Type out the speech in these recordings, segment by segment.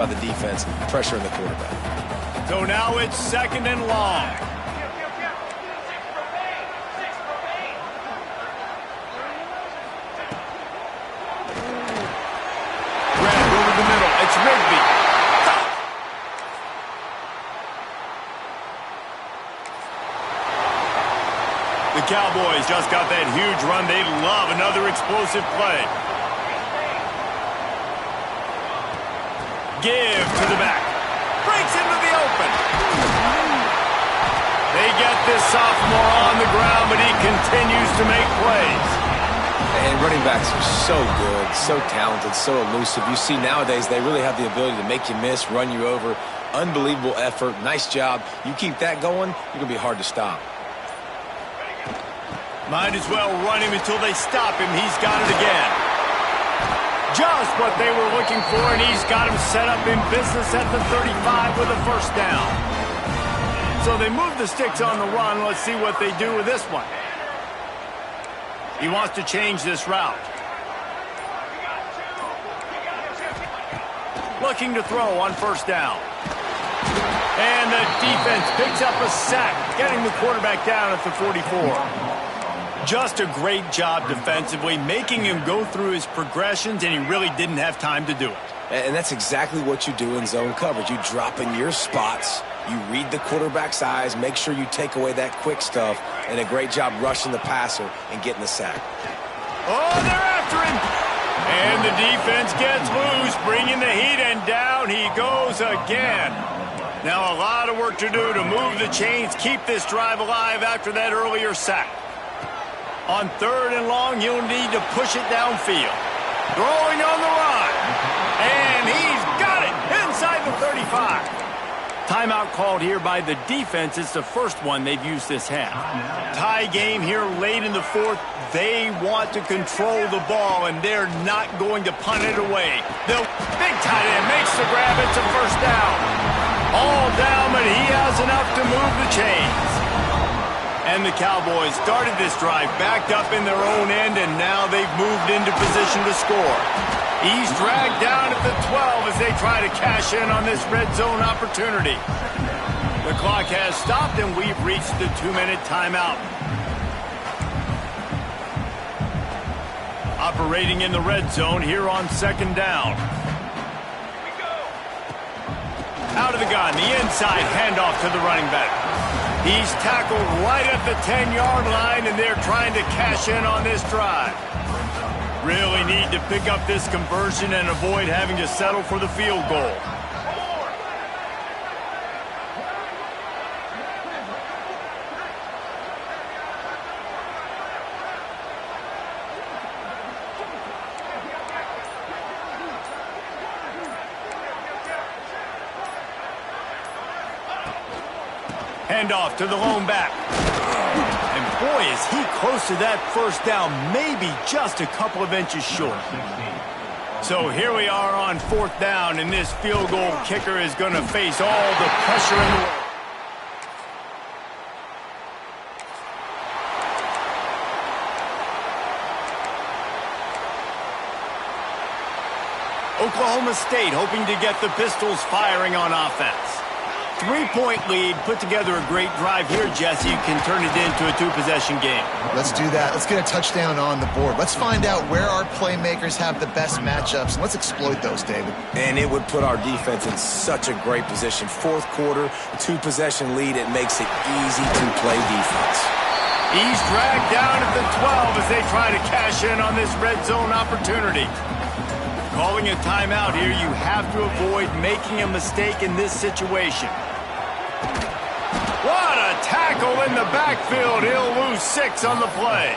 by the defense, pressuring the quarterback. So now it's 2nd and long. Grab over the middle. It's Rigby. The Cowboys just got that huge run. They love another explosive play. Give to the back. Breaks into the open. They get this sophomore on the ground, but he continues to make plays. And running backs are so good, so talented, so elusive. You see nowadays they really have the ability to make you miss, run you over. Unbelievable effort. Nice job. You keep that going, you're going to be hard to stop. Might as well run him until they stop him. He's got it again. Just what they were looking for, and he's got him set up in business at the 35 with a first down. So they move the sticks on the run. Let's see what they do with this one. He wants to change this route. Looking to throw on first down. And the defense picks up a sack, getting the quarterback down at the 44. Just a great job defensively, making him go through his progressions, and he really didn't have time to do it. And that's exactly what you do in zone coverage. You drop in your spots, you read the quarterback's eyes, make sure you take away that quick stuff, and a great job rushing the passer and getting the sack. Oh, they're after him! And the defense gets loose, bringing the heat, and down he goes again. Now a lot of work to do to move the chains, keep this drive alive after that earlier sack. On 3rd and long, you'll need to push it downfield. Throwing on the run. And he's got it inside the 35. Timeout called here by the defense. It's the first one they've used this half. Tie game here late in the 4th. They want to control the ball, and they're not going to punt it away. The big tight end makes the grab. It's a first down. All down, but he has enough to move the chains. And the Cowboys started this drive backed up in their own end, and now they've moved into position to score. He's dragged down at the 12 as they try to cash in on this red zone opportunity. The clock has stopped, and we've reached the 2-minute timeout. Operating in the red zone here on 2nd down. Out of the gun, the inside handoff to the running back. He's tackled right at the 10-yard line, and they're trying to cash in on this drive. Really need to pick up this conversion and avoid having to settle for the field goal. Handoff to the lone back. And boy, is he close to that first down, maybe just a couple of inches short. So here we are on 4th down, and this field goal kicker is going to face all the pressure in the world. Oklahoma State hoping to get the Pistols firing on offense. 3-point lead, put together a great drive here, Jesse. You can turn it into a 2-possession game. Let's do that. Let's get a touchdown on the board. Let's find out where our playmakers have the best matchups, and let's exploit those, David. And it would put our defense in such a great position. 4th quarter, 2-possession lead. It makes it easy to play defense. He's dragged down at the 12 as they try to cash in on this red zone opportunity. Calling a timeout here, you have to avoid making a mistake in this situation. What a tackle in the backfield. He'll lose 6 on the play.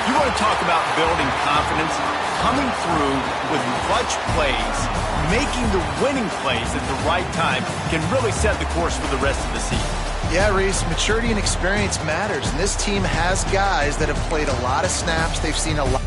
You want to talk about building confidence? Coming through with clutch plays, making the winning plays at the right time can really set the course for the rest of the season. Yeah, Reese, maturity and experience matters, and this team has guys that have played a lot of snaps. They've seen a lot.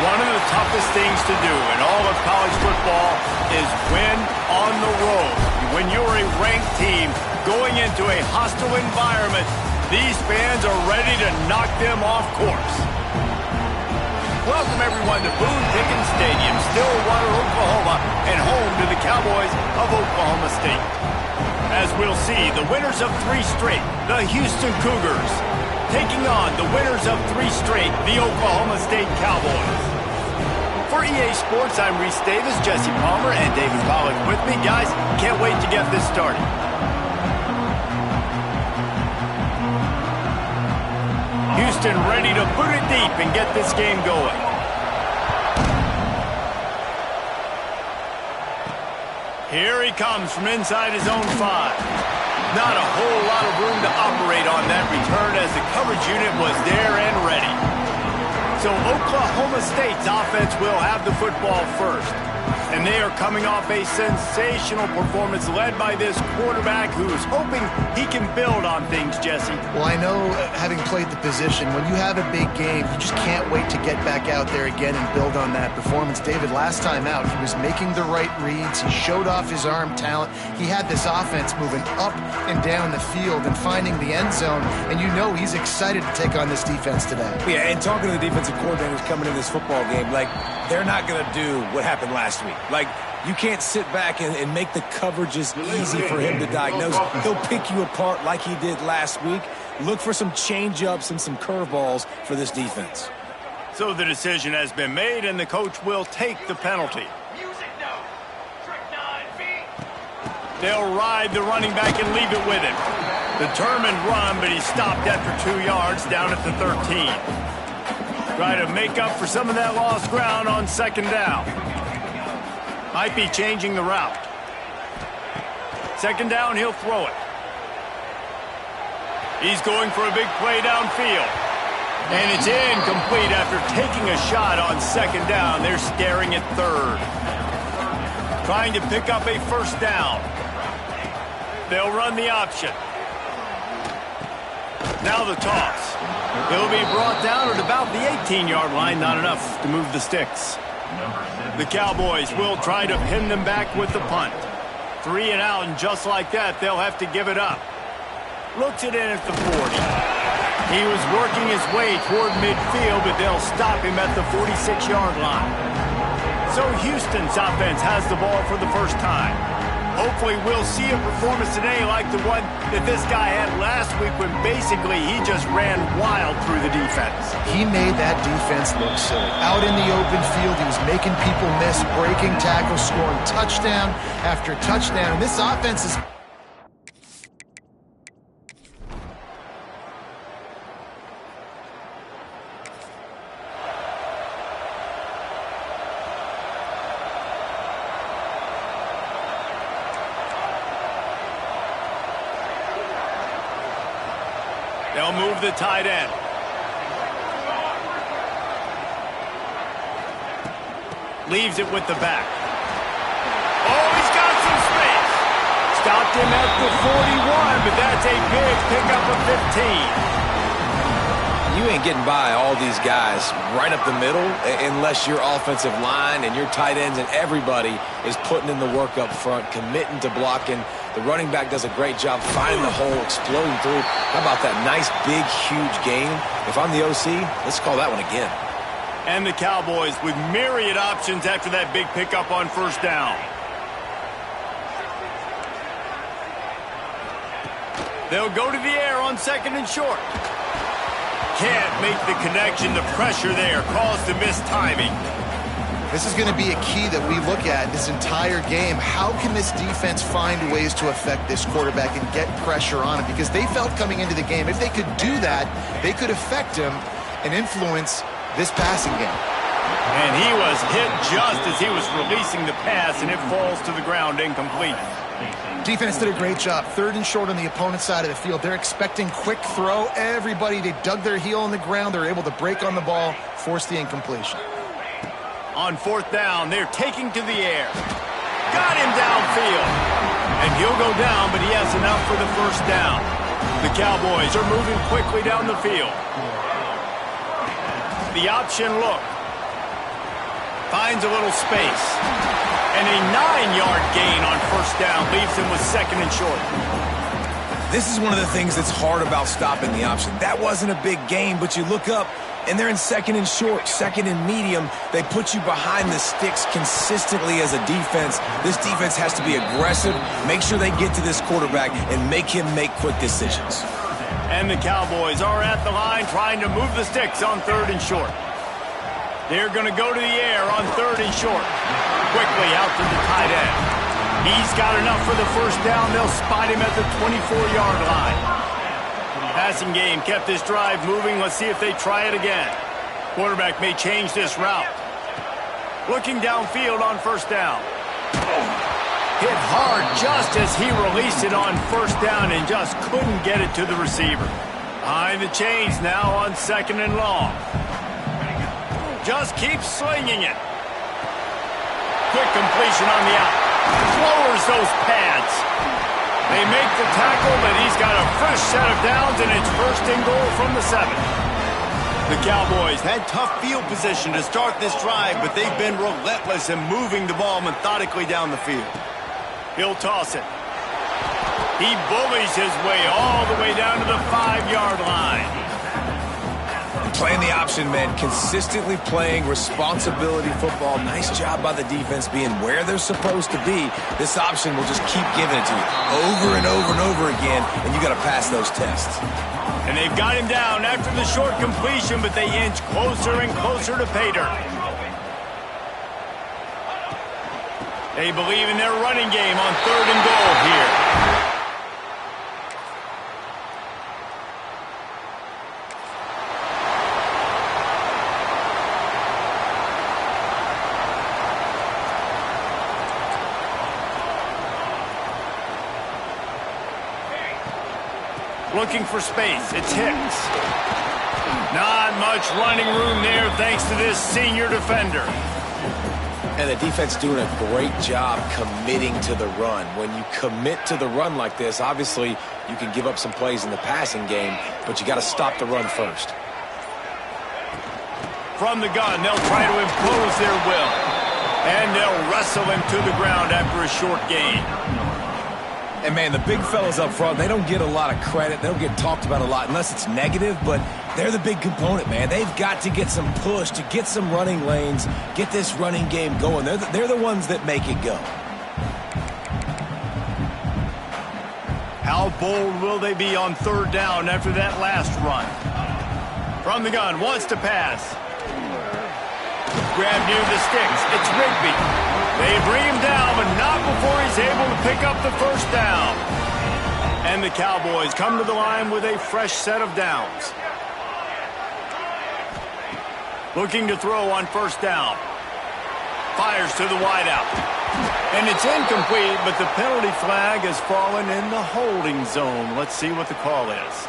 One of the toughest things to do in all of college football is win on the road. When you're a ranked team going into a hostile environment, these fans are ready to knock them off course. Welcome everyone to Boone Pickens Stadium, Stillwater, Oklahoma, and home to the Cowboys of Oklahoma State. As we'll see, the winners of 3 straight, the Houston Cougars, taking on the winners of 3 straight, the Oklahoma State Cowboys. For EA Sports, I'm Reese Davis, Jesse Palmer, and David Pollack with me. Guys, can't wait to get this started. Houston ready to put it deep and get this game going. Here he comes from inside his own 5. Not a whole lot of room to operate on that return as the coverage unit was there and ready. So Oklahoma State's offense will have the football first. And they are coming off a sensational performance led by this quarterback who's hoping he can build on things, Jesse. Well, I know, having played the position, when you have a big game, you just can't wait to get back out there again and build on that performance. David, last time out, he was making the right reads. He showed off his arm talent. He had this offense moving up and down the field and finding the end zone. And you know he's excited to take on this defense today. Yeah, and talking to the defensive coordinators coming in this football game, like, they're not going to do what happened last week. Like, you can't sit back and make the coverages easy for him to diagnose. He'll pick you apart like he did last week. Look for some change-ups and some curveballs for this defense. So the decision has been made, and the coach will take the penalty. They'll ride the running back and leave it with him. Determined run, but he stopped after 2 yards down at the 13. Try to make up for some of that lost ground on 2nd down. Might be changing the route. 2nd down, he'll throw it. He's going for a big play downfield. And it's incomplete after taking a shot on 2nd down. They're staring at 3rd. Trying to pick up a 1st down. They'll run the option. Now the toss. He'll be brought down at about the 18-yard line. Not enough to move the sticks. The Cowboys will try to pin them back with the punt. 3 and out, and just like that, they'll have to give it up. Looks it in at the 40. He was working his way toward midfield, but they'll stop him at the 46-yard line. So Houston's offense has the ball for the first time. Hopefully we'll see a performance today like the one that this guy had last week when basically he just ran wild through the defense. He made that defense look silly. Out in the open field, he was making people miss, breaking tackles, scoring touchdown after touchdown. And this offense is... They'll move the tight end. Leaves it with the back. Oh, he's got some space. Stopped him at the 41, but that's a big pickup of 15. You ain't getting by all these guys right up the middle unless your offensive line and your tight ends and everybody is putting in the work up front, committing to blocking. The running back does a great job finding the hole, exploding through. How about that nice, big, huge gain? If I'm the OC, let's call that one again. And the Cowboys with myriad options after that big pickup on first down. They'll go to the air on second and short. Can't make the connection. The pressure there caused the missed timing. This is going to be a key that we look at this entire game. How can this defense find ways to affect this quarterback and get pressure on him? Because they felt coming into the game, if they could do that, they could affect him and influence this passing game. And he was hit just as he was releasing the pass, and it falls to the ground incomplete. Defense did a great job. Third and short on the opponent's side of the field. They're expecting quick throw. Everybody, they dug their heel in the ground. They're able to break on the ball, force the incompletion. On fourth down, they're taking to the air. Got him downfield. And he'll go down, but he has enough for the first down. The Cowboys are moving quickly down the field. The option look. Finds a little space. And a 9-yard gain on first down leaves him with second and short. This is one of the things that's hard about stopping the option. That wasn't a big gain, but you look up, and they're in second and short, second and medium. They put you behind the sticks consistently as a defense. This defense has to be aggressive, make sure they get to this quarterback, and make him make quick decisions. And the Cowboys are at the line trying to move the sticks on third and short. They're going to go to the air on third and short. Quickly out to the tight end. He's got enough for the first down. They'll spot him at the 24-yard line. Passing game kept this drive moving. Let's see if they try it again. Quarterback may change this route. Looking downfield on first down. Hit hard just as he released it on first down and just couldn't get it to the receiver. Behind the chains now on second and long. Just keeps slinging it. Quick completion on the out. Lowers those pads. They make the tackle, but he's got a fresh set of downs, and it's first and goal from the 7. The Cowboys had tough field position to start this drive, but they've been relentless in moving the ball methodically down the field. He'll toss it. He bullies his way all the way down to the 5-yard line. Playing the option, man, consistently playing responsibility football. Nice job by the defense being where they're supposed to be. This option will just keep giving it to you over and over and over again, and you got to pass those tests. And they've got him down after the short completion, but they inch closer and closer to pay dirt. They believe in their running game on third and goal here. Looking for space. It's Hicks. Not much running room there thanks to this senior defender. And the defense doing a great job committing to the run. When you commit to the run like this, obviously you can give up some plays in the passing game, but you got to stop the run first. From the gun, they'll try to impose their will. And they'll wrestle him to the ground after a short gain. And, man, the big fellas up front, they don't get a lot of credit. They don't get talked about a lot unless it's negative, but they're the big component, man. They've got to get some push to get some running lanes, get this running game going. They're the ones that make it go. How bold will they be on third down after that last run? From the gun, wants to pass. Grab near the sticks. It's Rigby. They bring him down, but not before he's able to pick up the first down. And the Cowboys come to the line with a fresh set of downs. Looking to throw on first down. Fires to the wideout. And it's incomplete, but the penalty flag has fallen in the holding zone. Let's see what the call is.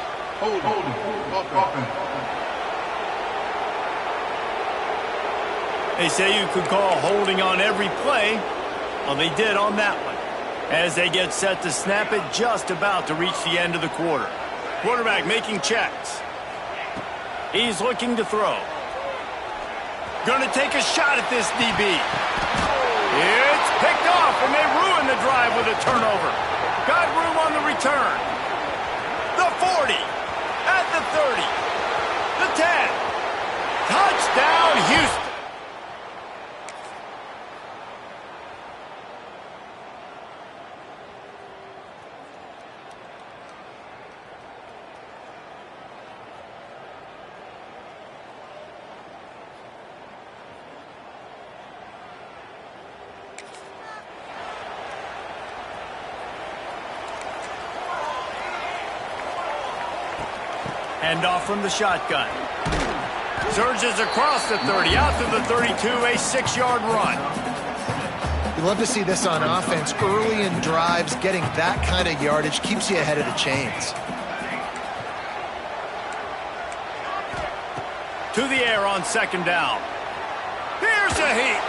They say you could call holding on every play. Well, they did on that one. As they get set to snap it, just about to reach the end of the quarter. Quarterback making checks. He's looking to throw. Going to take a shot at this DB. It's picked off, and they ruin the drive with a turnover. Got room on the return. The 40. At the 30. The 10. Touchdown, Houston. Hand off from the shotgun. Surges across the 30, out to the 32, a 6-yard run. You love to see this on offense. Early in drives, getting that kind of yardage keeps you ahead of the chains. To the air on second down. Here's a heat.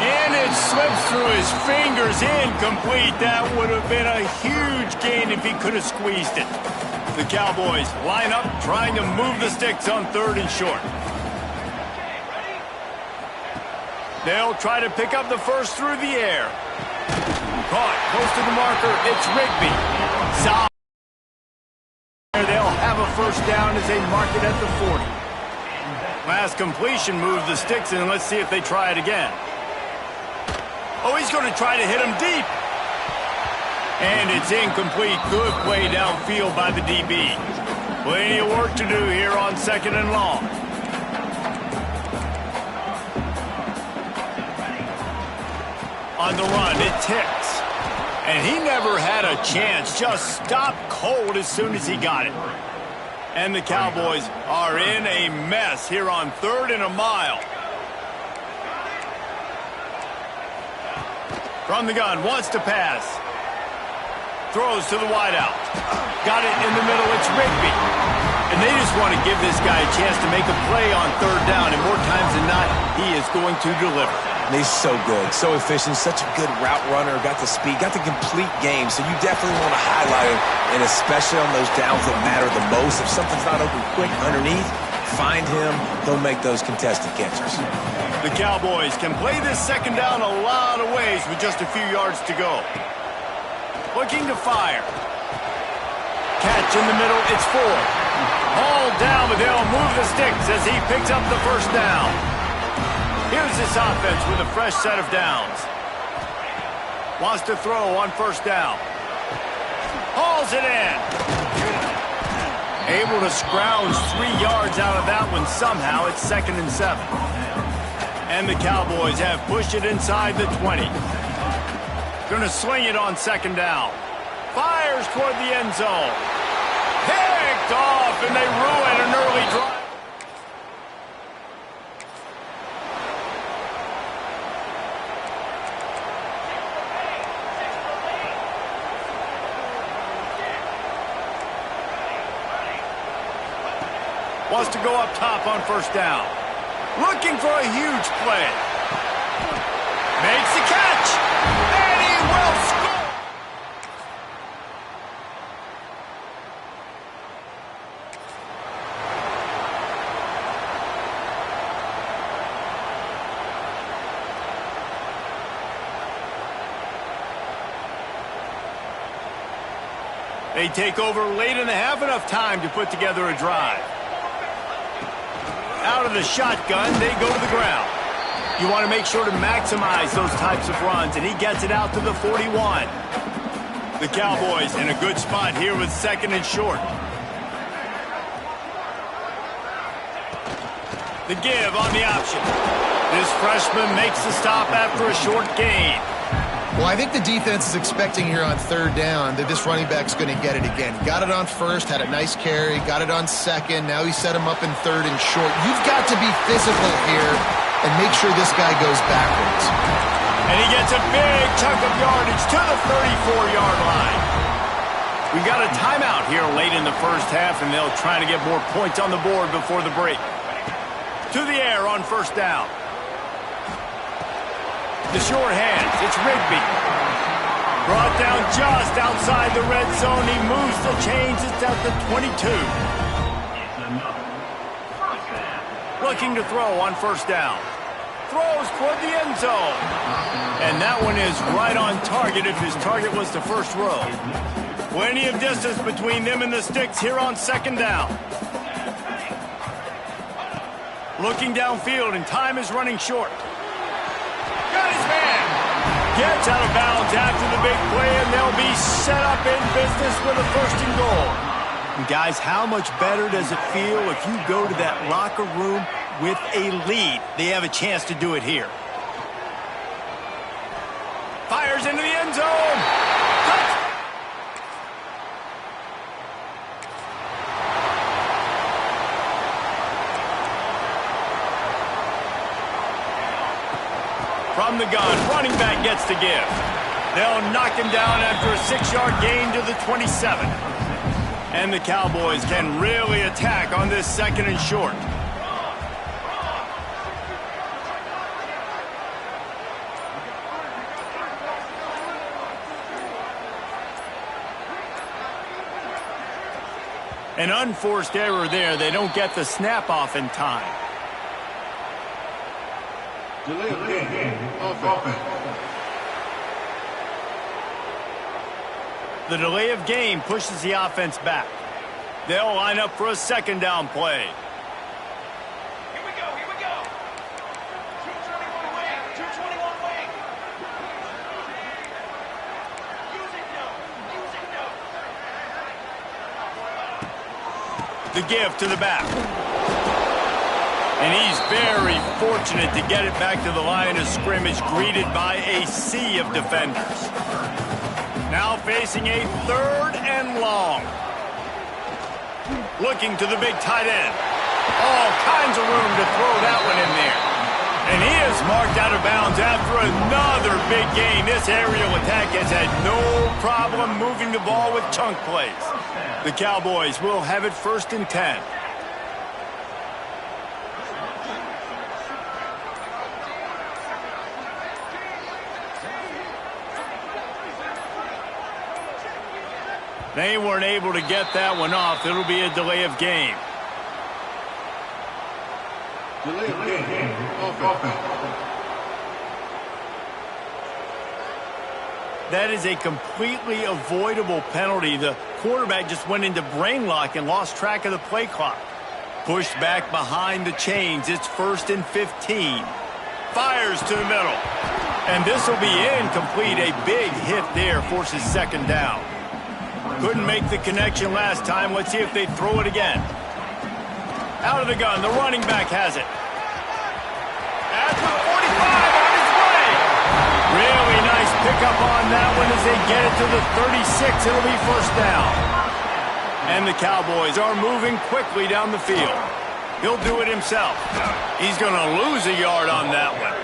And it slips through his fingers, incomplete. That would have been a huge gain if he could have squeezed it. The Cowboys line up, trying to move the sticks on third and short. They'll try to pick up the first through the air. Caught close to the marker. It's Rigby. Solid. They'll have a first down as they mark it at the 40. Last completion moves the sticks, and let's see if they try it again. Oh, he's going to try to hit him deep. And it's incomplete. Good play downfield by the DB. Plenty of work to do here on second and long. On the run, it ticks. And he never had a chance. Just stopped cold as soon as he got it. And the Cowboys are in a mess here on third and a mile. From the gun, wants to pass. Throws to the wideout. Got it in the middle. It's Rigby. And they just want to give this guy a chance to make a play on third down. And more times than not, he is going to deliver. And he's so good, so efficient, such a good route runner, got the speed, got the complete game. So you definitely want to highlight him, and especially on those downs that matter the most. If something's not open quick underneath, find him. He'll make those contested catches. The Cowboys can play this second down a lot of ways with just a few yards to go. Looking to fire. Catch in the middle, it's 4. Hauled down, but they'll move the sticks as he picks up the first down. Here's this offense with a fresh set of downs. Wants to throw on first down. Hauls it in. Able to scrounge 3 yards out of that one somehow. It's 2nd and 7. And the Cowboys have pushed it inside the 20. Going to sling it on second down. Fires toward the end zone. Picked off, and they ruin an early drive. Wants to go up top on first down. Looking for a huge play. Makes the catch. And he will score. They take over late in the half, enough time to put together a drive. Out of the shotgun, they go to the ground. You want to make sure to maximize those types of runs, and he gets it out to the 41. The Cowboys in a good spot here with 2nd and short. The give on the option. This freshman makes the stop after a short gain. Well, I think the defense is expecting here on 3rd down that this running back's going to get it again. He got it on 1st, had a nice carry, got it on 2nd. Now he set him up in 3rd and short. You've got to be physical here and make sure this guy goes backwards. And he gets a big chunk of yardage to the 34-yard line. We got a timeout here late in the first half, and they'll try to get more points on the board before the break. To the air on 1st down. The short hands, it's Rigby. Brought down just outside the red zone. He moves the chains, it's at the 22. Looking to throw on 1st down. Throws toward the end zone. And that one is right on target if his target was the 1st row. Plenty of distance between them and the sticks here on 2nd down. Looking downfield, and time is running short. Got his man. Gets out of bounds after the big play, and they'll be set up in business with a 1st and goal. And guys, how much better does it feel if you go to that locker room with a lead? They have a chance to do it here. Fires into the end zone. Touchdown. From the gun, running back gets to give. They'll knock him down after a 6-yard gain to the 27. And the Cowboys can really attack on this 2nd and short. An unforced error there. They don't get the snap off in time. Delay of game. Offense. The delay of game pushes the offense back. They'll line up for a 2nd down play. Here we go. 221 wing. 221 wing. The Use it, give to the back. And he's very fortunate to get it back to the line of scrimmage, greeted by a sea of defenders. Now facing a 3rd and long. Looking to the big tight end. All kinds of room to throw that one in there. And he is marked out of bounds after another big gain. This aerial attack has had no problem moving the ball with chunk plays. The Cowboys will have it 1st and 10. They weren't able to get that one off. It'll be a delay of game. Delay of game. Offense. That is a completely avoidable penalty. The quarterback just went into brain lock and lost track of the play clock. Pushed back behind the chains. It's 1st and 15. Fires to the middle. And this will be incomplete. A big hit there forces 2nd down. Couldn't make the connection last time. Let's see if they throw it again. Out of the gun. The running back has it. At the 45 on his way. Really nice pickup on that one as they get it to the 36. It'll be 1st down. And the Cowboys are moving quickly down the field. He'll do it himself. He's going to lose a yard on that one.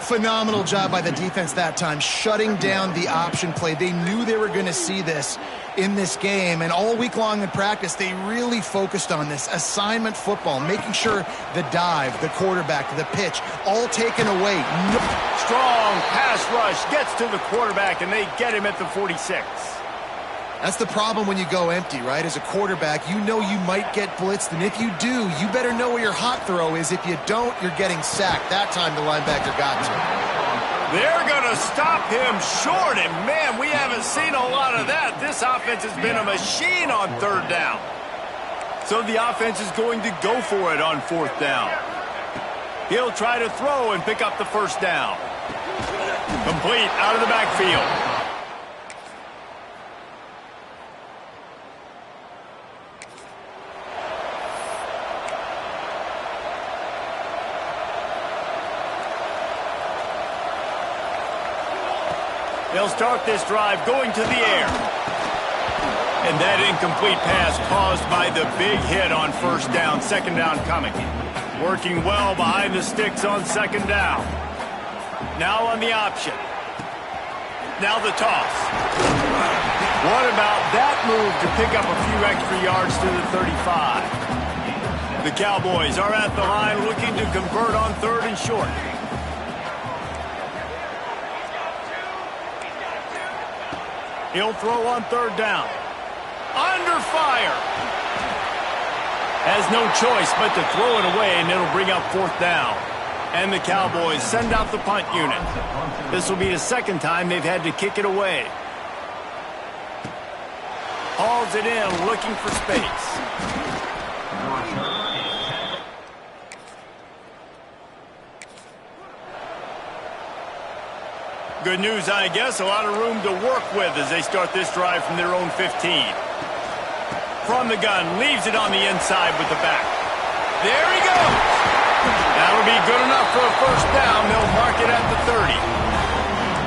Phenomenal job by the defense that time, shutting down the option play. They knew they were going to see this in this game, and all week long in practice, they really focused on this assignment football, making sure the dive, the quarterback, the pitch, all taken away. Strong pass rush gets to the quarterback, and they get him at the 46. That's the problem when you go empty, right? As a quarterback, you know you might get blitzed, and if you do, you better know where your hot throw is. If you don't, you're getting sacked. That time the linebacker got to him. They're going to stop him short, and man, we haven't seen a lot of that. This offense has been a machine on 3rd down. So the offense is going to go for it on 4th down. He'll try to throw and pick up the 1st down. Complete out of the backfield. They'll start this drive going to the air. And that incomplete pass caused by the big hit on first down, second down coming. Working well behind the sticks on second down. Now on the option. Now the toss. What about that move to pick up a few extra yards to the 35? The Cowboys are at the line looking to convert on third and short. He'll throw on third down. Under fire. Has no choice but to throw it away, and it'll bring up fourth down. And the Cowboys send out the punt unit. This will be the second time they've had to kick it away. Hauls it in, looking for space. Good news, I guess. A lot of room to work with as they start this drive from their own 15. From the gun, leaves it on the inside with the back. There he goes. That'll be good enough for a first down. They'll mark it at the 30.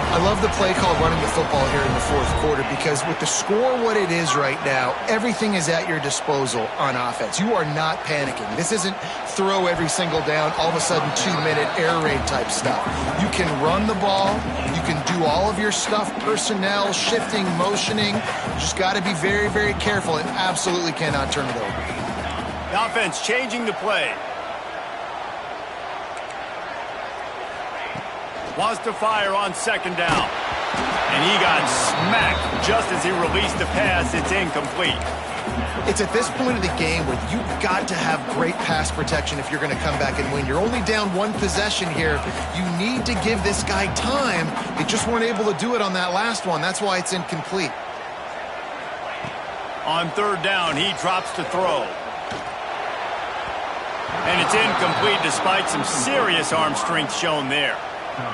I love the play call running the football here in the fourth quarter because with the score what it is right now, everything is at your disposal on offense. You are not panicking. This isn't throw every single down, all of a sudden 2-minute air raid type stuff. You can run the ball. You can do all of your stuff, personnel, shifting, motioning. You just got to be very, very careful and absolutely cannot turn it over. The offense changing the play. Wants to fire on second down. And he got smacked just as he released the pass. It's incomplete. It's at this point of the game where you've got to have great pass protection if you're going to come back and win. You're only down one possession here. You need to give this guy time. They just weren't able to do it on that last one. That's why it's incomplete. On third down, he drops to throw. And it's incomplete despite some serious arm strength shown there.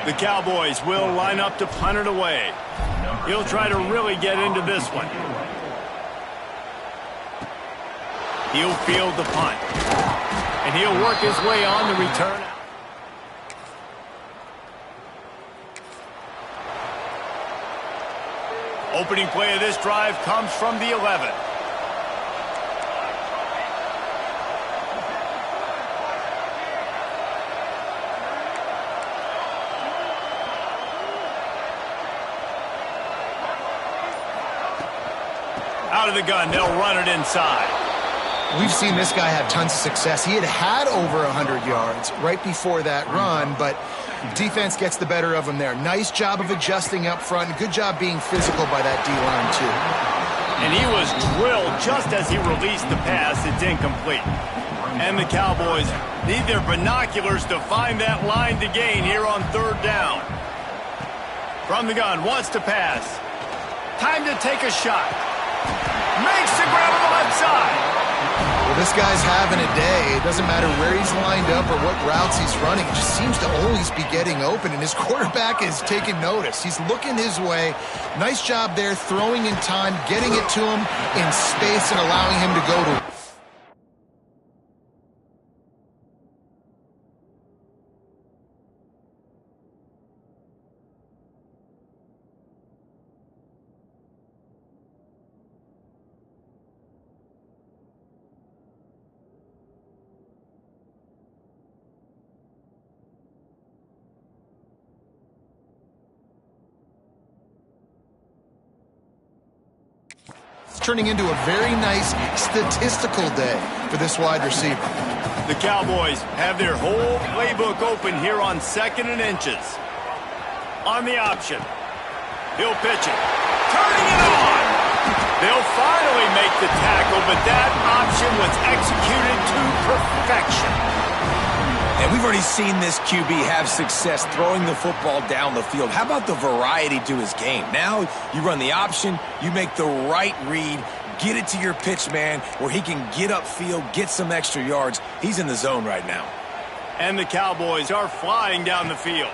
The Cowboys will line up to punt it away. He'll try to really get into this one. He'll field the punt. And he'll work his way on the return. Opening play of this drive comes from the 11. Out of the gun, they'll run it inside. We've seen this guy have tons of success. He had over 100 yards right before that run, but defense gets the better of him there. Nice job of adjusting up front. Good job being physical by that D-line, too. And he was drilled just as he released the pass. It's incomplete. And the Cowboys need their binoculars to find that line to gain here on third down. From the gun, wants to pass. Time to take a shot. Makes the grab on the left side. Well, this guy's having a day. It doesn't matter where he's lined up or what routes he's running. It just seems to always be getting open, and his quarterback is taking notice. He's looking his way. Nice job there, throwing in time, getting it to him in space and allowing him to go to... turning into a very nice statistical day for this wide receiver. The Cowboys have their whole playbook open here on 2nd and inches. On the option. He'll pitch it. Turning it on. They'll finally make the tackle, but that option was executed to perfection. And we've already seen this QB have success throwing the football down the field. How about the variety to his game? Now you run the option, you make the right read, get it to your pitch man where he can get upfield, get some extra yards. He's in the zone right now. And the Cowboys are flying down the field.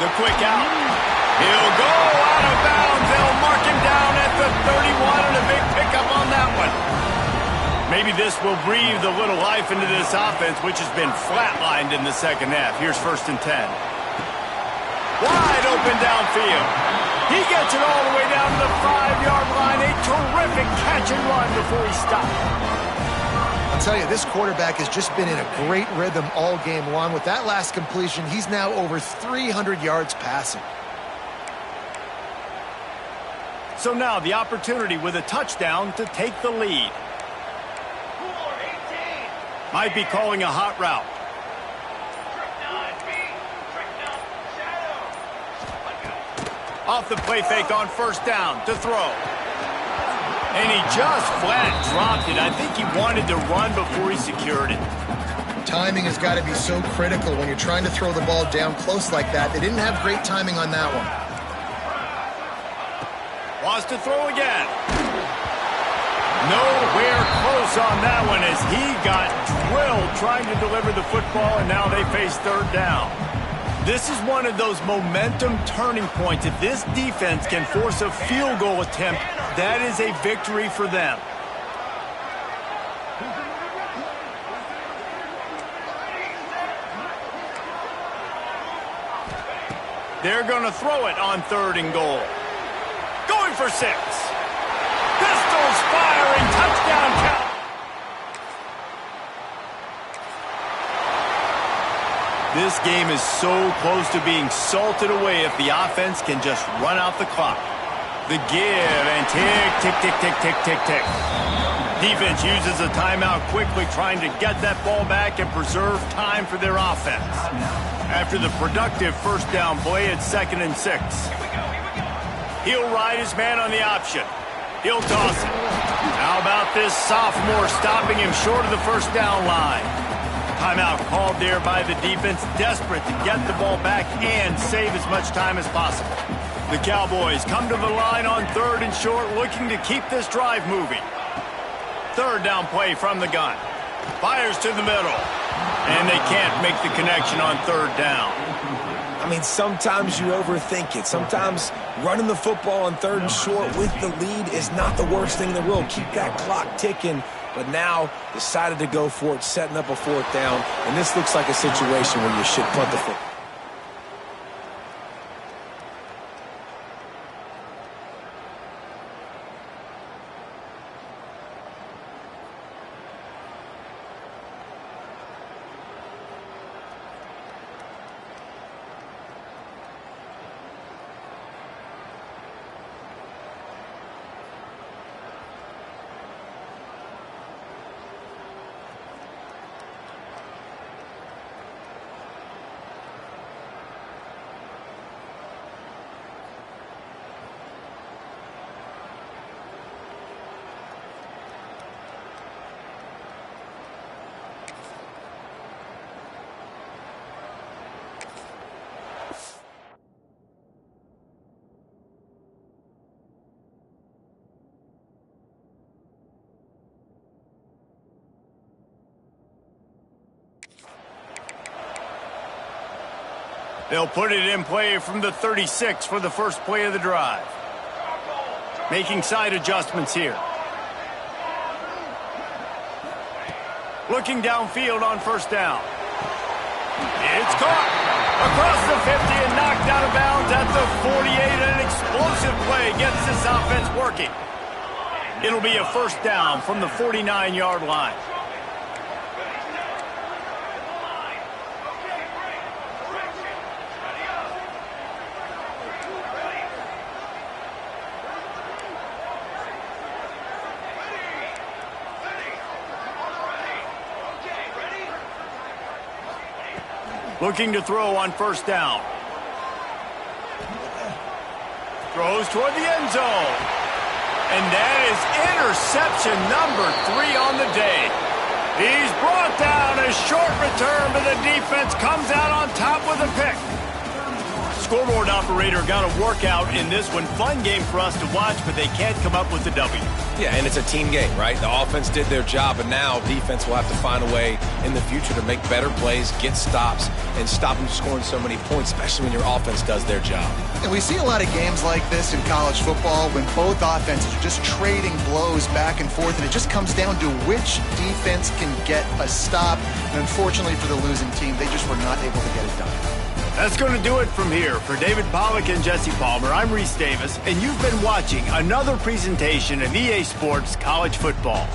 The quick out. He'll go out of bounds. They'll mark him down at the 31 and a big pickup on that one. Maybe this will breathe a little life into this offense, which has been flatlined in the second half. Here's 1st and 10. Wide open downfield. He gets it all the way down to the 5-yard line. A terrific catch and run before he stopped. I'll tell you, this quarterback has just been in a great rhythm all game long. With that last completion, he's now over 300 yards passing. So now the opportunity with a touchdown to take the lead. Might be calling a hot route. Off the play fake on first down to throw. And he just flat dropped it. I think he wanted to run before he secured it. Timing has got to be so critical when you're trying to throw the ball down close like that. They didn't have great timing on that one. Wants to throw again. Nowhere close on that one as he got drilled trying to deliver the football, and now they face third down. This is one of those momentum turning points. If this defense can force a field goal attempt, that is a victory for them. They're going to throw it on 3rd and goal. Going for 6. Pistols firing, touchdown count. This game is so close to being salted away if the offense can just run out the clock. The give and tick, tick, tick, tick, tick, tick, tick. Defense uses a timeout quickly, trying to get that ball back and preserve time for their offense. After the productive first down play, it's 2nd and 6. He'll ride his man on the option. He'll toss it. How about this sophomore stopping him short of the first down line? Timeout called there by the defense, desperate to get the ball back and save as much time as possible. The Cowboys come to the line on 3rd and short, looking to keep this drive moving. 3rd down play from the gun. Fires to the middle. And they can't make the connection on 3rd down. I mean, sometimes you overthink it. Sometimes running the football on 3rd and short with the lead is not the worst thing in the world. Keep that clock ticking. But now decided to go for it, setting up a 4th down. And this looks like a situation where you should punt the football. They'll put it in play from the 36 for the first play of the drive. Making side adjustments here. Looking downfield on first down. It's caught across the 50 and knocked out of bounds at the 48. An explosive play gets this offense working. It'll be a first down from the 49-yard line. Looking to throw on first down. Throws toward the end zone. And that is interception number 3 on the day. He's brought down. A short return, but the defense comes out on top with a pick. Scoreboard operator got a workout in this one. Fun game for us to watch, but they can't come up with the W. Yeah, and it's a team game, right? The offense did their job, and now defense will have to find a way in the future to make better plays, get stops, and stop them scoring so many points, especially when your offense does their job. And we see a lot of games like this in college football when both offenses are just trading blows back and forth, and it just comes down to which defense can get a stop. And unfortunately for the losing team, they just were not able to get it done. That's going to do it from here. For David Pollack and Jesse Palmer, I'm Reese Davis, and you've been watching another presentation of EA Sports College Football.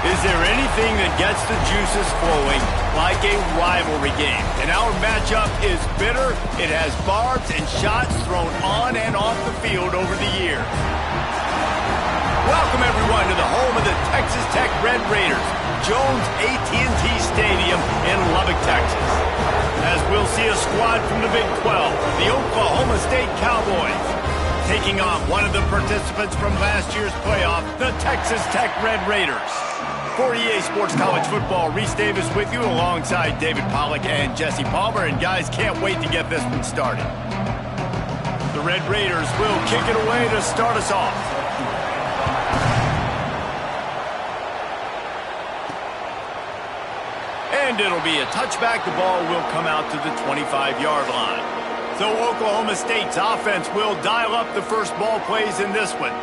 Is there anything that gets the juices flowing like a rivalry game? And our matchup is bitter. It has barbs and shots thrown on and off the field over the years. Welcome, everyone, to the home of the Texas Tech Red Raiders, Jones AT&T Stadium in Lubbock, Texas. As we'll see a squad from the Big 12, the Oklahoma State Cowboys, taking on one of the participants from last year's playoff, the Texas Tech Red Raiders. For EA Sports College Football, Reese Davis with you alongside David Pollack and Jesse Palmer. And guys, can't wait to get this one started. The Red Raiders will kick it away to start us off. And it'll be a touchback. The ball will come out to the 25-yard line. So Oklahoma State's offense will dial up the first ball plays in this one.